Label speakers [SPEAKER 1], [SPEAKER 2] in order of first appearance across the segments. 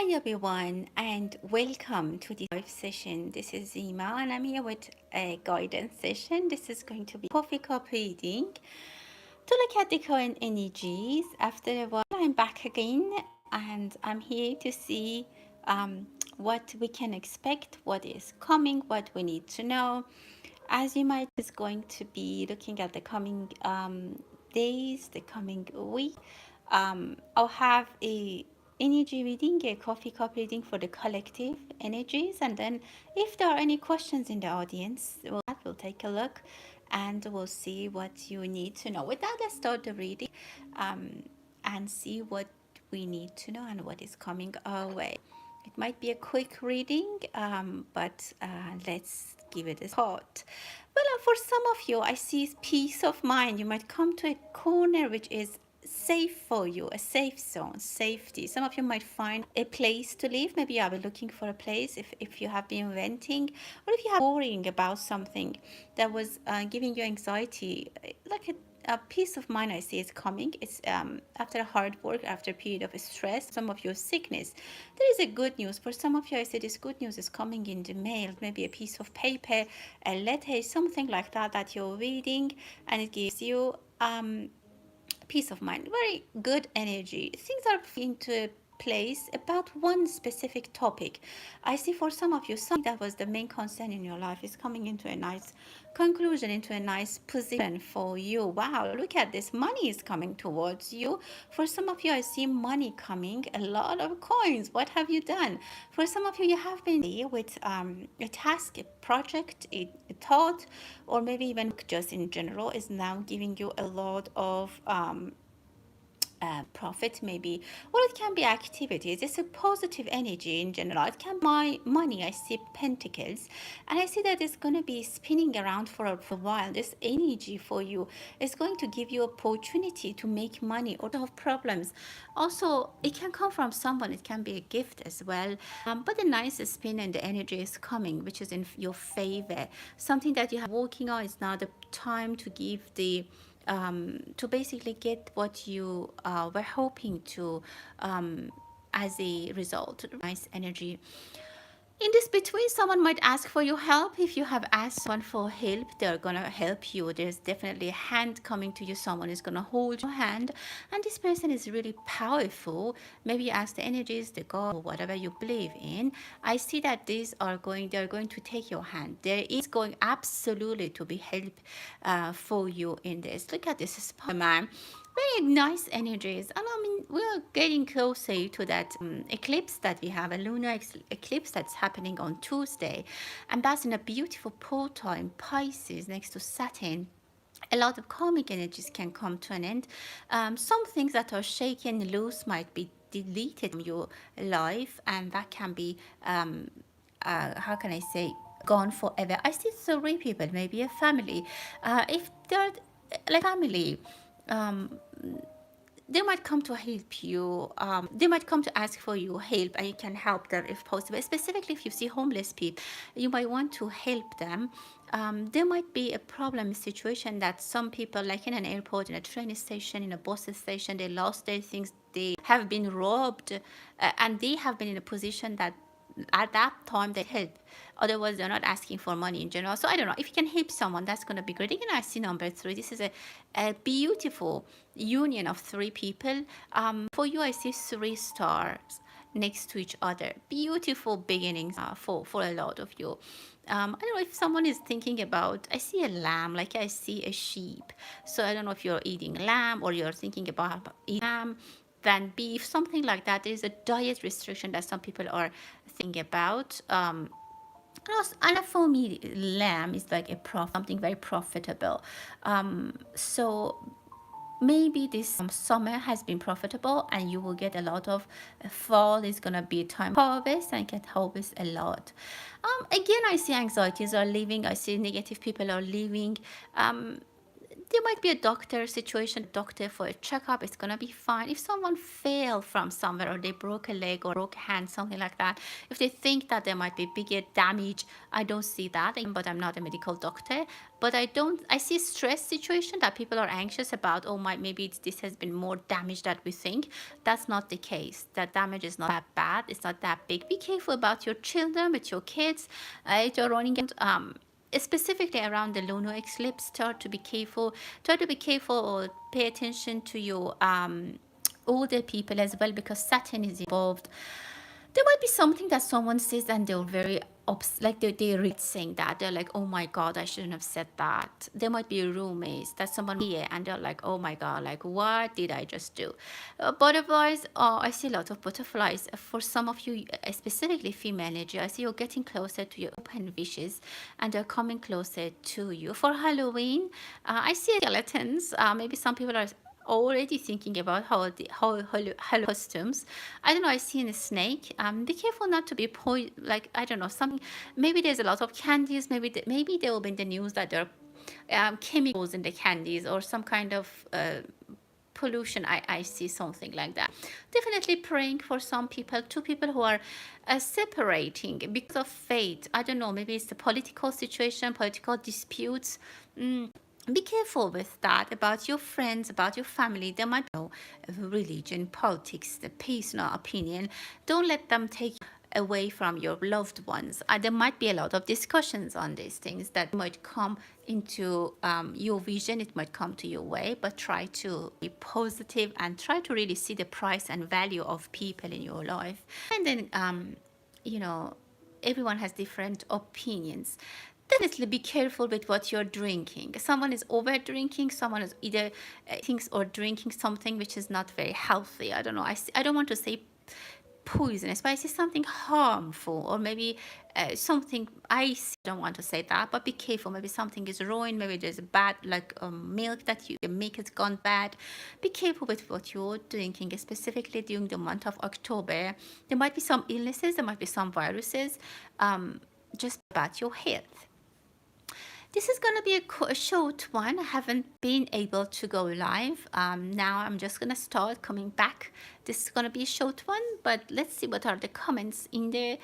[SPEAKER 1] Hi everyone, and welcome to the live session. This is Reema, and I'm here with a guidance session. This is going to be coffee cup reading to look at the current energies. After a while, I'm back again, and I'm here to see what we can expect, what is coming, what we need to know. As you might is going to be looking at the coming days, the coming week. I'll have a energy reading, a coffee cup reading for the collective energies, and then if there are any questions in the audience, we'll take a look and we'll see what you need to know. With that, let's start the reading and see what we need to know and what is coming our way. It might be a quick reading, but let's give it a thought. Well, for some of you, I see peace of mind. You might come to a corner which is safe for you, a safe zone, safety. Some of you might find a place to live. Maybe you are looking for a place if you have been renting, or if you have worrying about something that was giving you anxiety, like a peace of mind. I see is coming. It's after hard work, after a period of stress, some of your sickness. There is a good news for some of you. I say this good news is coming in the mail, maybe a piece of paper, a letter, something like that that you're reading, and it gives you peace of mind, very good energy. Things are into a place about one specific topic. I see for some of you, something that was the main concern in your life is coming into a nice conclusion, into a nice position for you. Wow, look at this. Money is coming towards you. For some of you, I see money coming, a lot of coins. What have you done? For some of you, you have been with a task, a project, a thought, or maybe even just in general is now giving you a lot of profit, maybe, or it can be activities. It's a positive energy in general. It can be my money. I see pentacles, and I see that it's going to be spinning around for a while. This energy for you is going to give you opportunity to make money or to have problems. Also, it can come from someone. It can be a gift as well. But the nice spin and the energy is coming, which is in your favor. Something that you have working on is now the time to give the to basically get what you were hoping to as a result. Nice energy. In this between, someone might ask for your help. If you have asked someone for help, they're gonna help you. There's definitely a hand coming to you. Someone is gonna hold your hand, and this person is really powerful. Maybe you ask the energies, the God, or whatever you believe in. I see that they're going to take your hand. There is going absolutely to be help for you in this. Look at this man, very nice energies. And I mean, we're getting closer to that eclipse that we have, a lunar eclipse that's happening on Tuesday, and that's in a beautiful portal in Pisces next to Saturn. A lot of karmic energies can come to an end. Some things that are shaken loose might be deleted from your life, and that can be how can I say, gone forever. I see three people, maybe a family. If they're like family, um, they might come to help you. They might come to ask for your help, and you can help them if possible. Specifically, if you see homeless people, you might want to help them. There might be a problem situation that some people, like in an airport, in a train station, in a bus station, they lost their things. They have been robbed, and they have been in a position that at that time they help. Otherwise, they're not asking for money in general. So I don't know, if you can help someone, that's going to be great. Again, I see number three. This is a beautiful union of three people. For you, I see three stars next to each other. Beautiful beginnings for a lot of you. I don't know if someone is thinking about, I see a lamb, like I see a sheep. So I don't know if you're eating lamb or you're thinking about eating lamb than beef, something like that. There is a diet restriction that some people are thinking about. And for me, lamb is like something very profitable. So maybe this summer has been profitable, and you will get a lot of fall is gonna be a time harvest, and can harvest a lot. Again, I see anxieties are leaving. I see negative people are leaving. there might be a doctor situation, doctor for a checkup, it's gonna be fine. If someone fell from somewhere or they broke a leg or broke a hand, something like that, if they think that there might be bigger damage, I don't see that, but I'm not a medical doctor. But I see stress situation that people are anxious about. Oh my, maybe this has been more damage than we think. That's not the case. That damage is not that bad. It's not that big. Be careful about your children, with your kids. If you're running specifically around the lunar eclipse, try to be careful. Try to be careful or pay attention to your older people as well, because Saturn is involved. There might be something that someone says and they're very like they're saying that they're like, oh my god, I shouldn't have said that. There might be roommates that someone here and they're like, oh my god, like what did I just do? Butterflies, I see a lot of butterflies for some of you, specifically female energy. I see you're getting closer to your open wishes and they're coming closer to you. For Halloween, I see skeletons. Maybe some people are already thinking about how costumes. I don't know, I see a snake. Be careful not to be like, I don't know, something. Maybe there's a lot of candies. Maybe there will be in the news that there are chemicals in the candies or some kind of pollution. I see something like that. Definitely praying for some people, two people who are separating because of fate. I don't know, maybe it's the political situation, political disputes. Be careful with that, about your friends, about your family. There might be no religion, politics, the personal opinion. Don't let them take away from your loved ones. There might be a lot of discussions on these things that might come into your vision. It might come to your way, but try to be positive and try to really see the price and value of people in your life. And then, you know, everyone has different opinions. Definitely be careful with what you're drinking. Someone is over drinking, someone is either thinks or drinking something which is not very healthy. I don't know. I don't want to say poisonous, but I see something harmful, or maybe something. Don't want to say that, but be careful. Maybe something is ruined. Maybe there's a bad, like milk that the milk has gone bad. Be careful with what you're drinking, specifically during the month of October. There might be some illnesses. There might be some viruses. Just about your health. This is going to be a short one. I haven't been able to go live. Now I'm just going to start coming back. This is going to be a short one, but let's see what are the comments in the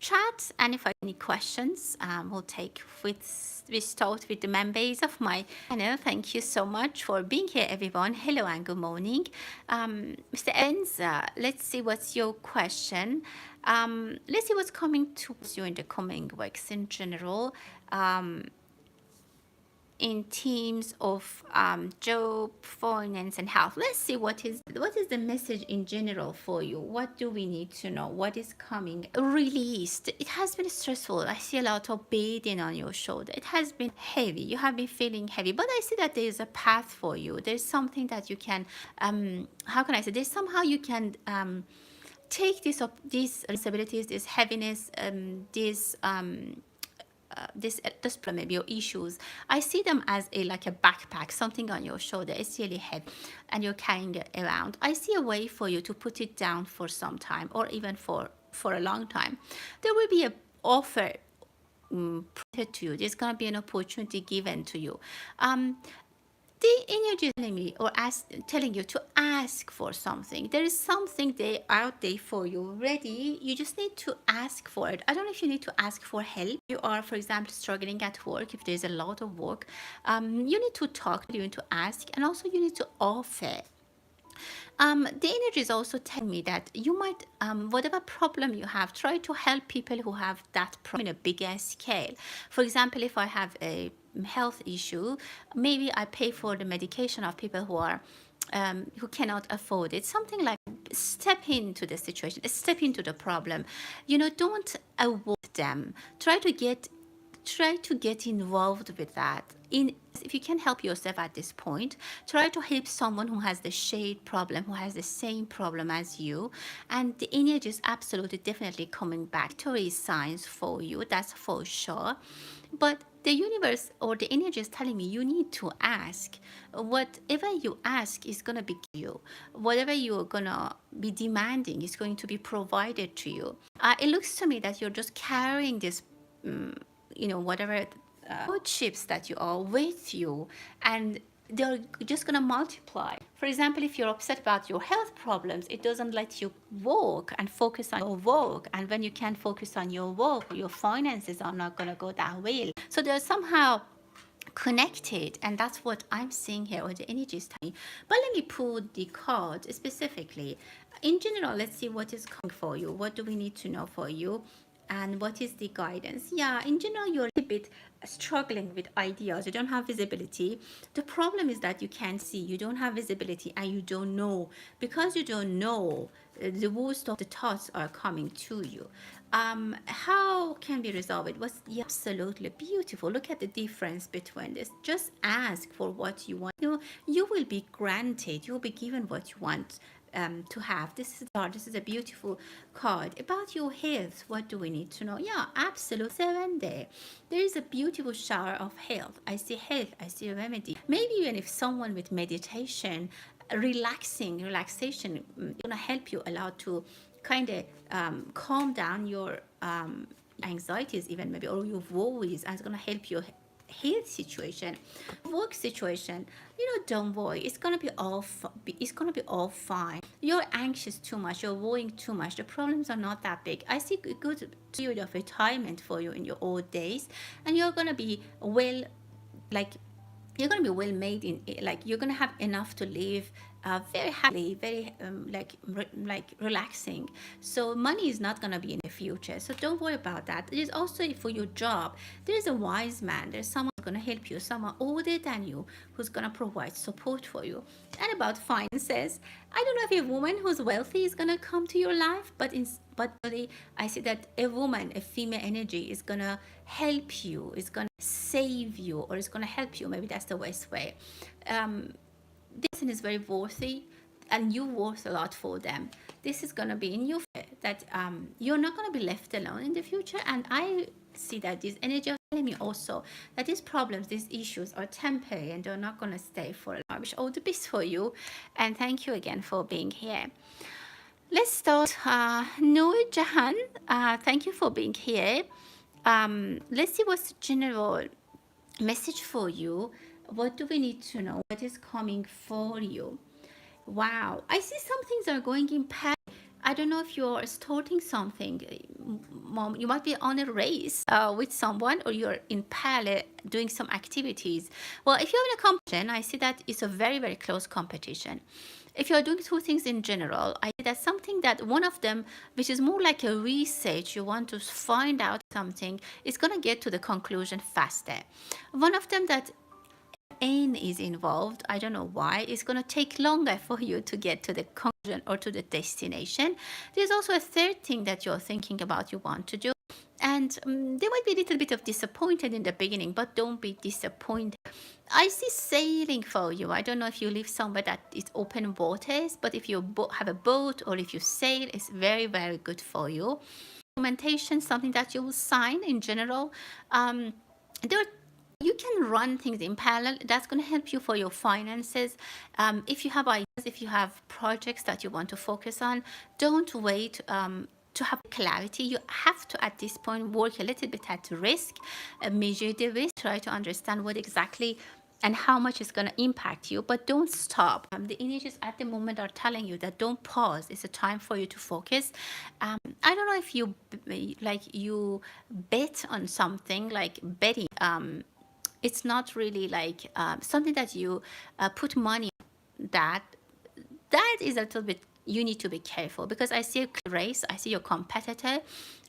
[SPEAKER 1] chat. And if I have any questions, we'll take we start with the members of my channel. Thank you so much for being here, everyone. Hello and good morning. Mr. Evans, let's see what's your question. Let's see what's coming to you in the coming weeks in general. In terms of job, finance, and health. Let's see what is the message in general for you. What do we need to know? What is coming? Released. It has been stressful. I see a lot of burden on your shoulder. It has been heavy. You have been feeling heavy, but I see that there is a path for you. There's something that you can, how can I say? There's somehow you can take these responsibilities, this heaviness, this problem, maybe your issues. I see them as like a backpack, something on your shoulder. It's really heavy and you're carrying it around. I see a way for you to put it down for some time, or even for a long time. There will be an offer to you. There's going to be an opportunity given to you. The energy is telling me, or telling you to ask for something. There is something out there for you ready. You just need to ask for it. I don't know if you need to ask for help. You are, for example, struggling at work. If there's a lot of work, you need to talk, you need to ask, and also you need to offer. The energy is also telling me that you might, whatever problem you have, try to help people who have that problem in a bigger scale. For example, if I have a health issue, maybe I pay for the medication of people who are who cannot afford it. Something like step into the situation, step into the problem. Don't avoid them. Try to get involved with that. If you can help yourself at this point, try to help someone who has the shade problem, who has the same problem as you. And the energy is absolutely definitely coming back. Victory signs for you, that's for sure. But the universe or the energy is telling me you need to ask. Whatever you ask is going to be you. Whatever you're going to be demanding is going to be provided to you. It looks to me that you're just carrying this, whatever hardships that you are with you, and they're just going to multiply. For example, if you're upset about your health problems, it doesn't let you work and focus on your work. And when you can't focus on your work, your finances are not going to go that well. So they're somehow connected, and that's what I'm seeing here, or the energy is telling me. But let me pull the card specifically. In general, let's see what is coming for you. What do we need to know for you? And what is the guidance? Yeah, in general, you're a bit struggling with ideas. You don't have visibility. The problem is that you can't see. You don't have visibility and you don't know. Because you don't know, the worst of the thoughts are coming to you. How can we resolve it? Was absolutely beautiful. Look at the difference between this. Just ask for what you want. You will be granted. You will be given what you want to have. This is a beautiful card about your health. What do we need to know? Yeah, absolute 7 there. There is a beautiful shower of health. I see health. I see a remedy. Maybe even if someone with meditation, relaxation, gonna help you a lot to kind of calm down your anxieties, even maybe, or your worries, and it's gonna help your health situation, work situation. Don't worry, it's gonna be all fine. You're anxious too much, you're worrying too much. The problems are not that big. I see a good period of retirement for you in your old days, and you're gonna be well, like you're going to be well made in, like you're going to have enough to live very happily, very like relaxing. So money is not going to be in the future, so don't worry about that. It is also for your job. There's a wise man, there's someone who's going to help you, someone older than you who's going to provide support for you. And about finances, I don't know if a woman who's wealthy is going to come to your life, but really, I see that a woman, a female energy, is going to help you, is going to save you, or is going to help you. Maybe that's the best way. This person is very worthy, and you worth a lot for them. This is going to be in you, that you're not going to be left alone in the future. And I see that these energies are telling me also that these problems, these issues are temporary, and they're not going to stay for long. I wish all the best for you, and thank you again for being here. Let's start. Noor Jahan, thank you for being here. Let's see what's the general message for you. What do we need to know? What is coming for you? Wow, I see some things are going in parallel. I don't know if you're starting something, Mom. You might be on a race with someone, or you're in parallel doing some activities. Well, if you're in a competition, I see that it's a very, very close competition. If you're doing two things in general, I see that something, that one of them, which is more like a research, you want to find out something, is going to get to the conclusion faster. One of them, that N is involved, I don't know why, it's going to take longer for you to get to the conclusion or to the destination. There's also a third thing that you're thinking about, you want to do. And there might be a little bit of disappointed in the beginning, but don't be disappointed. I see sailing for you. I don't know if you live somewhere that is open waters, but if you have a boat, or if you sail, it's very, very good for you. Documentation, something that you will sign in general. You can run things in parallel. That's going to help you for your finances. If you have ideas, if you have projects that you want to focus on, don't wait to have clarity. You have to, at this point, work a little bit at risk, measure the risk, try to understand what exactly and how much is going to impact you, but don't stop. The energies at the moment are telling you that don't pause. It's a time for you to focus. I don't know if you bet on something, like betting. It's not really like something that you put money on. That is a little bit, you need to be careful, because I see a race, I see your competitor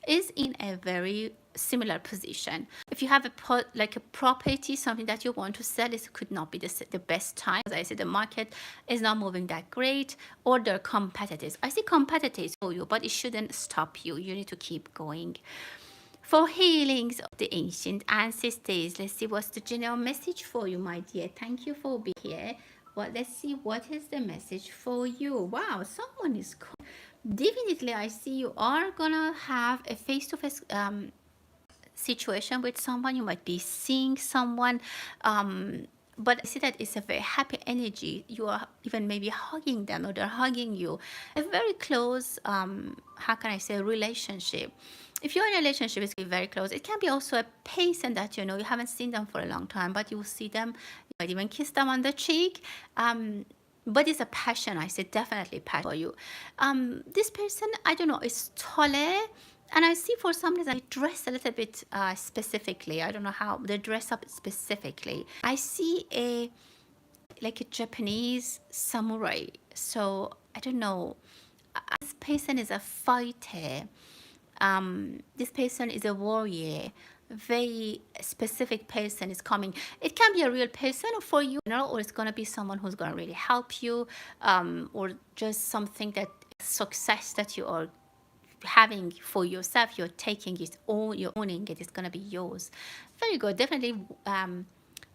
[SPEAKER 1] is in a very similar position. If you have a property, something that you want to sell, it could not be the best time. As I said, the market is not moving that great, or there are competitors. I see competitors for you, but it shouldn't stop you. You need to keep going. For healings of the ancient ancestors, let's see what's the general message for you, my dear. Thank you for being here. Well, let's see what is the message for you. Wow, someone is definitely, I see you are gonna have a face-to-face situation with someone. You might be seeing someone, but I see that it's a very happy energy. You are even maybe hugging them, or they're hugging you. A very close, how can I say, relationship. If you're in a relationship, it's very close. It can be also a person that you know you haven't seen them for a long time, but you will see them. You might even kiss them on the cheek. But it's a passion. I say definitely passion for you. This person, I don't know, is taller. And I see for some reason they dress a little bit specifically. I don't know how they dress up specifically. I see like a Japanese samurai. So I don't know. This person is a fighter. This person is a warrior. Very specific person is coming. It can be a real person for you, or it's gonna be someone who's gonna really help you, or just something that success that you are having for yourself. You're taking it all, you're owning it. It's gonna be yours. Very good. Definitely.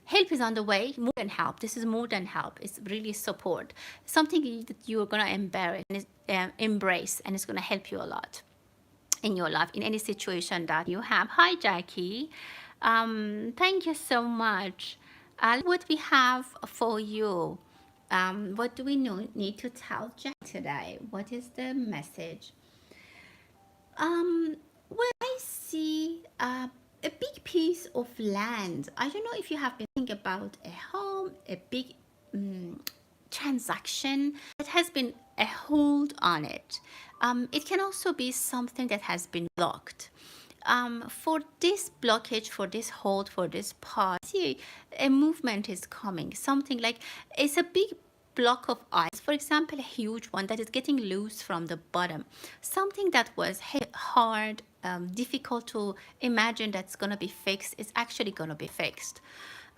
[SPEAKER 1] Help is on the way. More than help. This is more than help. It's really support. Something that you're gonna embrace, and it's gonna help you a lot in your life, in any situation that you have. Hi, Jackie. Thank you so much. What we have for you? What do we need to tell Jack today? What is the message? Well, I see a big piece of land. I don't know if you have been thinking about a home, a big transaction that has been a hold on it. It can also be something that has been blocked. For this blockage, for this hold, for this pause, see, a movement is coming. Something like it's a big block of ice, for example, a huge one that is getting loose from the bottom. Something that was hard, difficult to imagine that's going to be fixed is actually going to be fixed.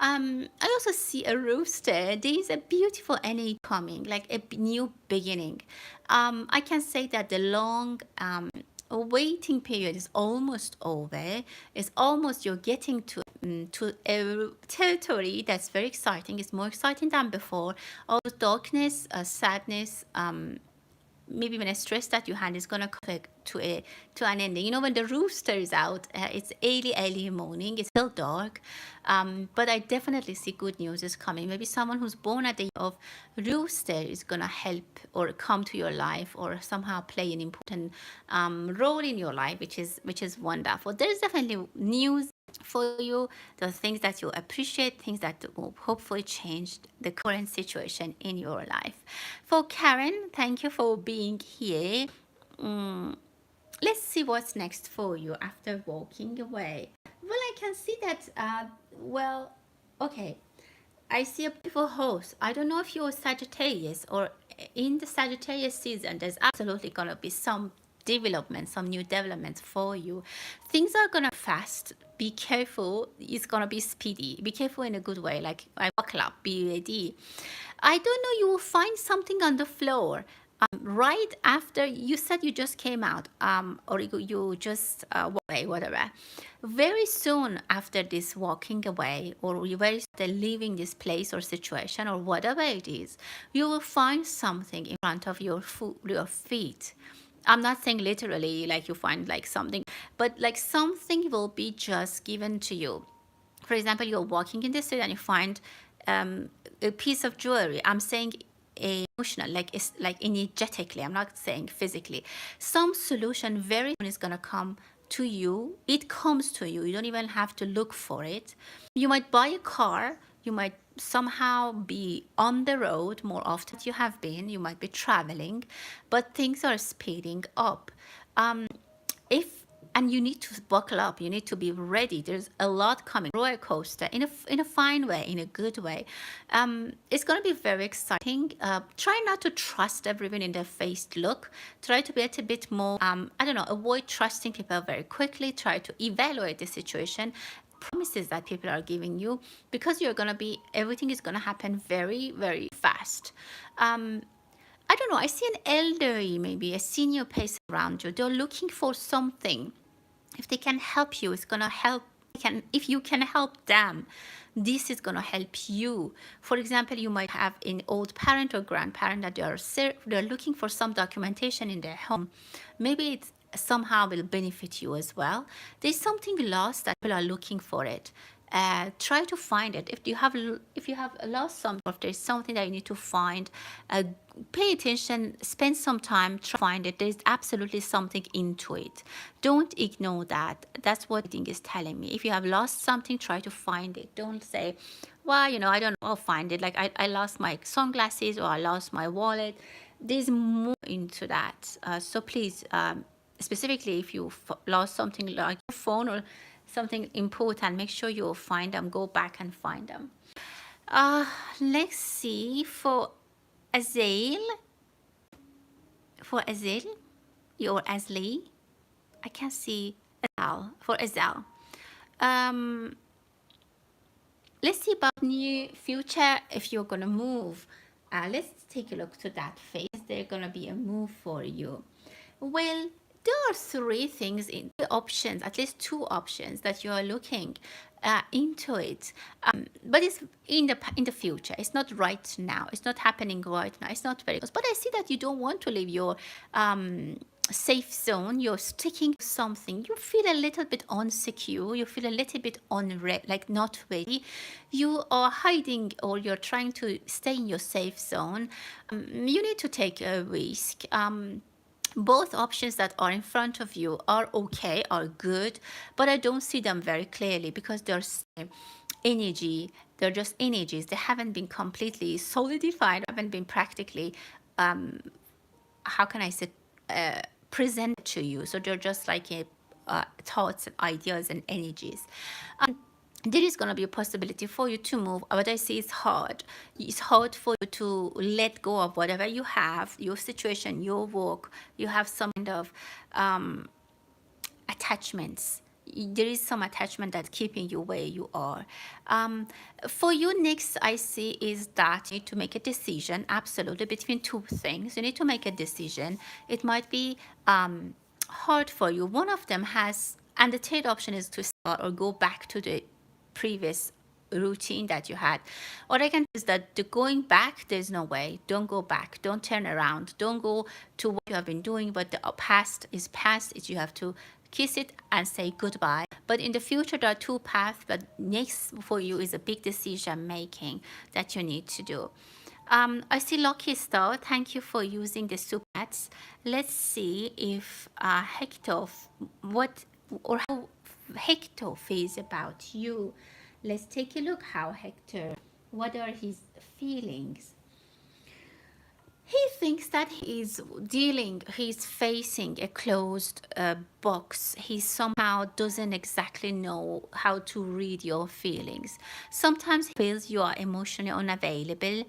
[SPEAKER 1] I also see a rooster. There is a beautiful energy coming, like a new beginning. I can say that the long waiting period is almost over. It's almost, you're getting to a territory that's very exciting. It's more exciting than before. All the darkness, sadness, maybe even a stress that you had is gonna come to an ending. You know, when the rooster is out, it's early morning. It's still dark, but I definitely see good news is coming. Maybe someone who's born at the year of rooster is gonna help or come to your life, or somehow play an important role in your life, which is wonderful. There's definitely news for you, the things that you appreciate, things that will hopefully change the current situation in your life. For Karen, thank you for being here. Let's see what's next for you after walking away. Well, I can see that, okay, I see a beautiful horse. I don't know if you're Sagittarius, or in the Sagittarius season, there's absolutely going to be some development, some new developments for you. Things are gonna fast. Be careful. It's gonna be speedy. Be careful in a good way. Like, I buckle up. Be ready. I don't know. You will find something on the floor. Right after you said you just came out, or you just walked away, whatever. Very soon after this walking away, or you very soon leaving this place or situation or whatever it is, you will find something in front of your feet. I'm not saying literally like you find like something, but like something will be just given to you. For example, you're walking in the street and you find a piece of jewelry. I'm saying emotional, like it's like energetically. I'm not saying physically. Some solution very soon is gonna come to you. It comes to you. You don't even have to look for it. You might buy a car. You might somehow be on the road more often than you have been. You might be traveling, but things are speeding up. And you need to buckle up. You need to be ready. There's a lot coming. Roller coaster in a fine way, in a good way. It's going to be very exciting. Try not to trust everyone in their face look. Try to be a little bit more, avoid trusting people very quickly. Try to evaluate the situation, promises that people are giving you, because everything is going to happen very, very fast. I don't know, I see an elderly, maybe a senior person around you. They're looking for something. If they can help you, it's going to help. If you can help them, this is going to help you. For example, you might have an old parent or grandparent that they're looking for some documentation in their home. Maybe it's somehow will benefit you as well. There's something lost that people are looking for it. try to find it. If you have lost something, or if there's something that you need to find, pay attention, spend some time, try to find it. There's absolutely something into it. Don't ignore that. That's what reading is telling me. If you have lost something, try to find it. Don't say, well, I don't know, I'll find it. Like I lost my sunglasses, or I lost my wallet. There's more into that. So please, specifically if you lost something like your phone or something important, make sure you find them, go back and find them. Let's see for Azale, or Azli. I can't see Azal. For Azal, let's see about new future. If you're gonna move, let's take a look to that phase. There's gonna be a move for you. Well, there are three things in the options, at least two options that you are looking into it, but it's in the future. It's not right now. It's not happening right now. It's not very close. But I see that you don't want to leave your safe zone. You're sticking to something. You feel a little bit insecure. You feel a little bit like not ready. You are hiding, or you're trying to stay in your safe zone. You need to take a risk. Both options that are in front of you are okay, are good, but I don't see them very clearly because there's energy. They're just energies. They haven't been completely solidified, haven't been practically, how can I say, presented to you. So they're just like thoughts and ideas and energies. There is going to be a possibility for you to move, but I see it's hard. It's hard for you to let go of whatever you have, your situation, your work. You have some kind of attachments. There is some attachment that's keeping you where you are. For you, next I see is that you need to make a decision, absolutely, between two things. You need to make a decision. It might be hard for you. One of them has, and the third option is to start or go back to the previous routine that you had. What I can do is that the going back, there's no way. Don't go back. Don't turn around. Don't go to what you have been doing. But the past is past. You have to kiss it and say goodbye. But in the future, there are two paths. But next for you is a big decision making that you need to do. I see Lucky Star. Thank you for using the super chats. Let's see if Hector, how Hector feels about you. Let's take a look how Hector, what are his feelings? He thinks that he's facing a closed box. He somehow doesn't exactly know how to read your feelings. Sometimes he feels you are emotionally unavailable.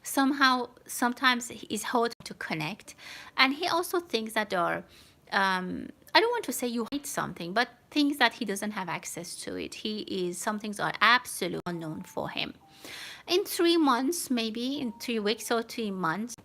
[SPEAKER 1] Sometimes it's hard to connect. And he also thinks that there are, I don't want to say you hide something, but things that he doesn't have access to it. Some things are absolutely unknown for him. In 3 months, maybe in 3 weeks or 3 months,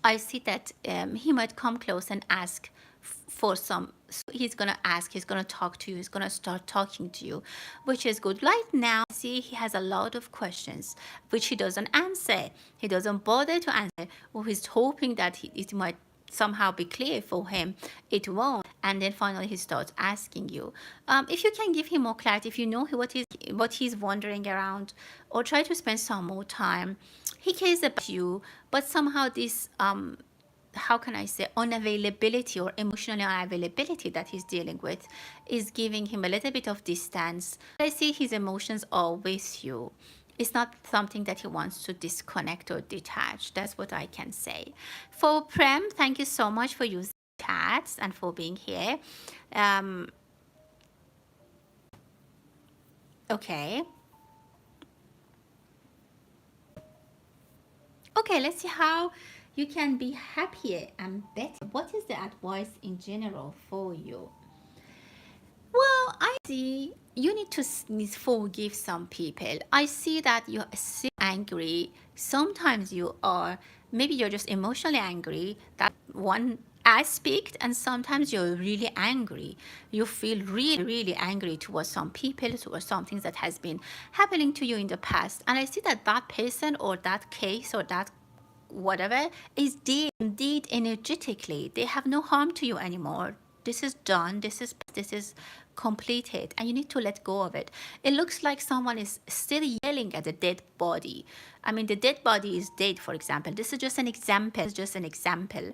[SPEAKER 1] I see that he might come close and ask for some. So he's going to ask, he's going to talk to you, he's going to start talking to you, which is good. Right now, see, he has a lot of questions, which he doesn't answer. He doesn't bother to answer, or he's hoping that it might somehow be clear for him. It won't, and then finally he starts asking you. If you can give him more clarity, if you know what he's wondering around, or try to spend some more time. He cares about you, but somehow this how can I say, unavailability or emotional unavailability that he's dealing with is giving him a little bit of distance. I see his emotions are with you. It's not something that he wants to disconnect or detach. That's what I can say. For Prem, thank you so much for using chats and for being here. Okay. Okay, let's see how you can be happier and better. What is the advice in general for you? Well, I see you need to forgive some people. I see that you're still angry. Sometimes maybe you're just emotionally angry. That one aspect, and sometimes you're really angry. You feel really, really angry towards some people, towards some things that has been happening to you in the past. And I see that person or that case or that whatever is dead, indeed energetically. They have no harm to you anymore. this is done, this is completed, and you need to let go of it. It looks like someone is still yelling at the dead body. I mean, the dead body is dead, for example. This is just an example. It's just an example.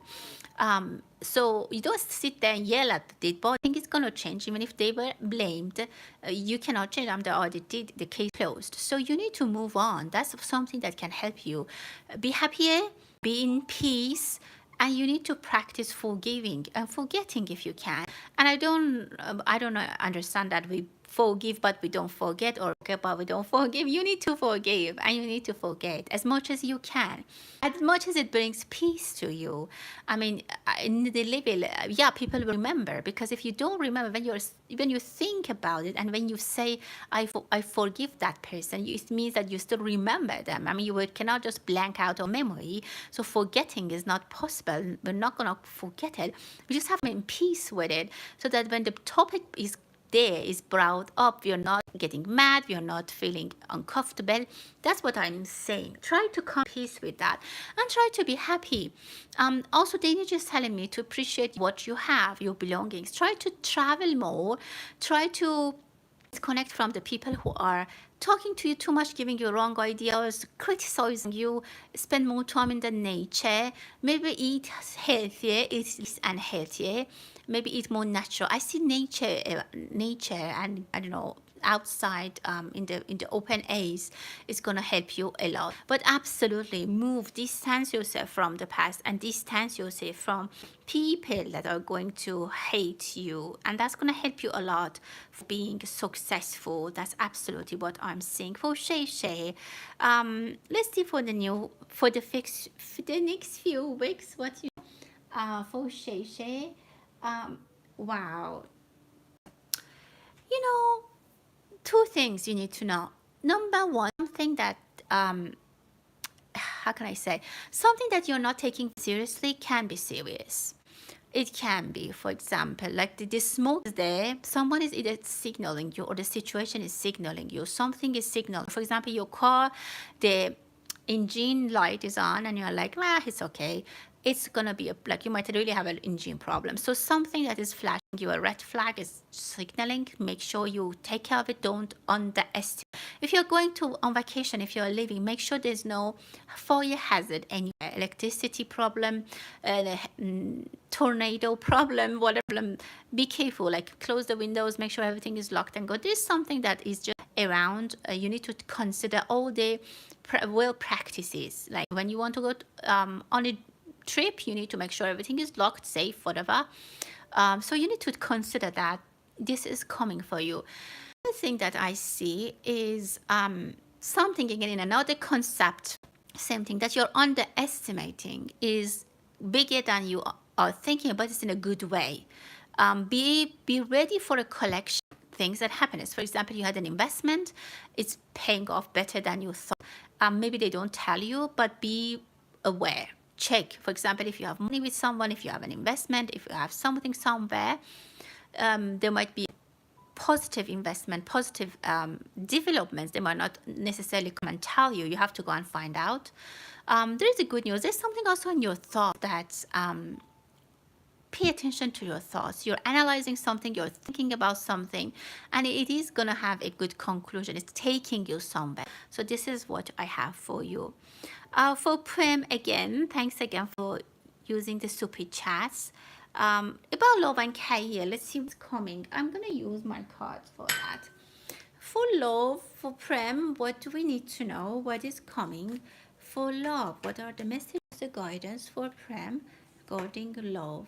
[SPEAKER 1] So you don't sit there and yell at the dead body. I think it's going to change. Even if they were blamed, you cannot change them. They already did. The case closed. So you need to move on. That's something that can help you be happier, be in peace, and you need to practice forgiving and forgetting if you can. And I don't understand that we forgive but we don't forget, or forget but we don't forgive. You need to forgive and you need to forget as much as you can, as much as it brings peace to you. I mean, in the level, yeah, people will remember, because if you don't remember, when you think about it and when you say I forgive that person, it means that you still remember them. I mean, you cannot just blank out your memory. So forgetting is not possible. We're not going to forget it. We just have to be in peace with it, so that when the topic is brought up, you're not getting mad, you're not feeling uncomfortable. That's what I'm saying. Try to come to peace with that and try to be happy. Also, the energy is telling me to appreciate what you have, your belongings. Try to travel more. Try to disconnect from the people who are talking to you too much, giving you wrong ideas, criticizing you. Spend more time in the nature. Maybe eat healthier, eat unhealthier. Maybe eat more natural. I see nature, and I don't know, outside in the open airs is going to help you a lot. But absolutely distance yourself from the past and distance yourself from people that are going to hate you, and that's going to help you a lot for being successful. That's absolutely what I'm seeing for Shay Shay. Let's see for the next few weeks what you for Shay Shay. Wow, you know, two things you need to know. Number one, something that how can I say, something that you're not taking seriously can be serious. It can be, for example, like the smoke is there, someone is either signaling you, or the situation is signaling you, something is signaling. For example, your car, the engine light is on and you're like, it's okay. It's gonna be like you might really have an engine problem. So something that is flashing you, a red flag is signaling. Make sure you take care of it. Don't underestimate. If you're going on vacation, if you're leaving, make sure there's no fire hazard anywhere, electricity problem, tornado problem, whatever problem. Be careful, like close the windows, make sure everything is locked and good. There's something that is just around. You need to consider all the well practices. Like when you want to go on a trip, you need to make sure everything is locked, safe, whatever. So you need to consider that this is coming for you. The thing that I see is something, again, in another concept, same thing, that you're underestimating is bigger than you are thinking, but it's in a good way. Be ready for a collection of things that happen. For example, you had an investment, it's paying off better than you thought. Maybe they don't tell you, but be aware. Check, for example, if you have money with someone, if you have an investment, if you have something somewhere, there might be positive investment, positive developments. They might not necessarily come and tell you. You have to go and find out. There is a good news. There's something also in your thought that pay attention to your thoughts. You're analyzing something, you're thinking about something, and it is going to have a good conclusion. It's taking you somewhere. So this is what I have for you. For Prem, again, thanks again for using the super chats. About love and career, let's see what's coming. I'm going to use my cards for that. For love, for Prem, what do we need to know? What is coming for love? What are the messages, the guidance for Prem regarding love?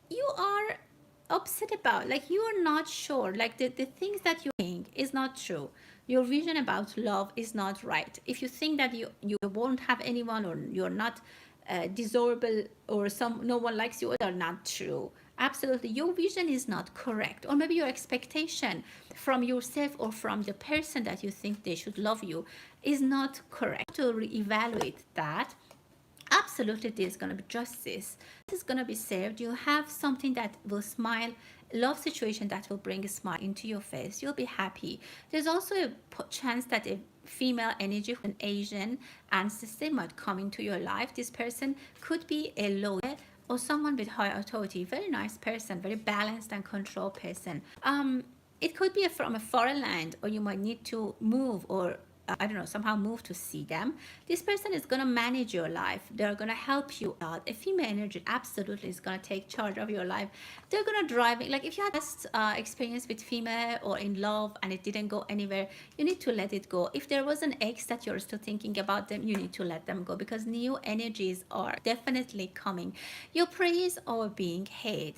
[SPEAKER 1] You are upset about, like you are not sure, like the things that you think is not true. Your vision about love is not right. If you think that you won't have anyone, or you're not desirable, or no one likes you, are not true. Absolutely, your vision is not correct, or maybe your expectation from yourself or from the person that you think they should love you is not correct. To reevaluate that. Absolutely, there's going to be justice. This is going to be served. You have something that will smile, love situation that will bring a smile into your face. You'll be happy. There's also a chance that a female energy, an Asian ancestor, might come into your life. This person could be a lawyer or someone with high authority, very nice person, very balanced and control person. It could be from a foreign land, or you might need to move, or I don't know, somehow move to see them. This person is going to manage your life. They're going to help you out. A female energy absolutely is going to take charge of your life. They're going to drive it. Like if you had past experience with female or in love and it didn't go anywhere, you need to let it go. If there was an ex that you're still thinking about them, you need to let them go, because new energies are definitely coming. Your prayers are being heard.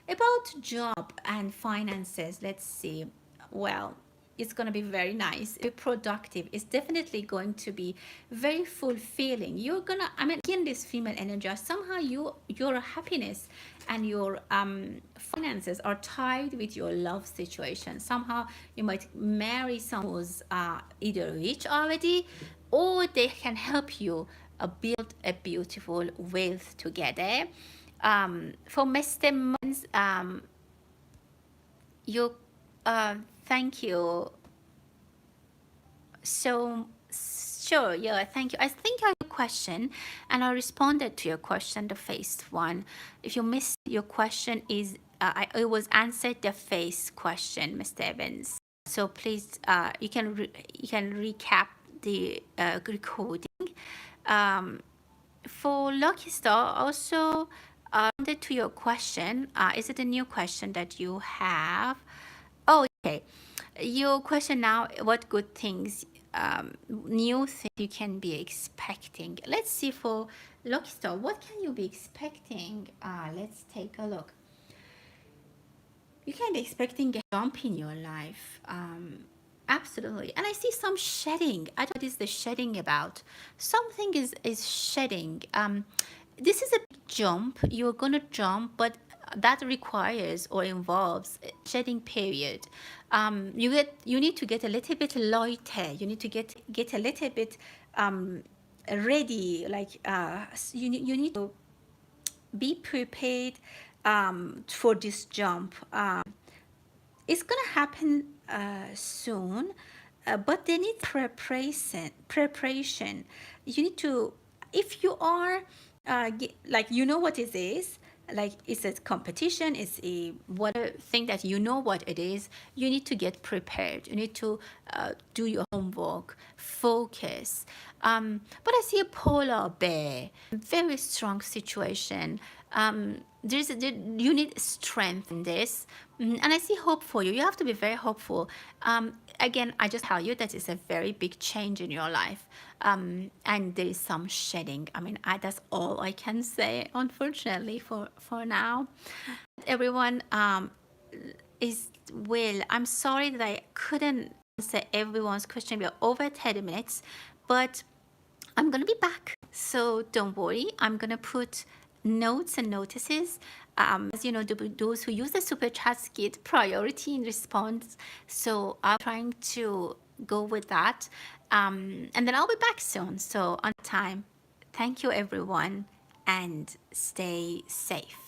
[SPEAKER 1] About job and finances, let's see. Well, it's going to be very nice, be productive. It's definitely going to be very fulfilling. You're gonna, I mean, in this female energy, somehow your happiness and your finances are tied with your love situation. Somehow you might marry someone who's either rich already, or they can help you build a beautiful wealth together. For Mr. Mons, you thank you. So sure, yeah, thank you. I think I have a question and I responded to your question, the face one. If you missed your question, is it was answered the face question, Mr. Evans. So please, you can recap the recording. For Lucky Star, also to your question, is it a new question that you have? Oh, okay. Your question now, what good things, new things you can be expecting? Let's see for Lucky Star, what can you be expecting? Let's take a look. You can be expecting a jump in your life. Absolutely. And I see some shedding. I don't know what is the shedding about. Something is shedding. This is a big jump. You're going to jump, but that requires or involves a shedding period. You need to get a little bit lighter. You need to get a little bit ready. Like you need to be prepared for this jump. It's gonna happen soon, but they need preparation. You need to, if you are like, you know what it is, like it's a competition, it's a whatever thing that you know what it is, you need to get prepared. You need to do your homework, focus. But I see a polar bear, very strong situation. You need strength in this. And I see hope for you. You have to be very hopeful. Again, I just tell you that it's a very big change in your life. And there is some shedding. I mean, that's all I can say, unfortunately, for now. Everyone is well. I'm sorry that I couldn't answer everyone's question. We're over 30 minutes, but I'm going to be back. So don't worry. I'm going to put notes and notices. As you know, those who use the super chats get priority in response. So I'm trying to go with that. And then I'll be back soon. So on time. Thank you, everyone, and stay safe.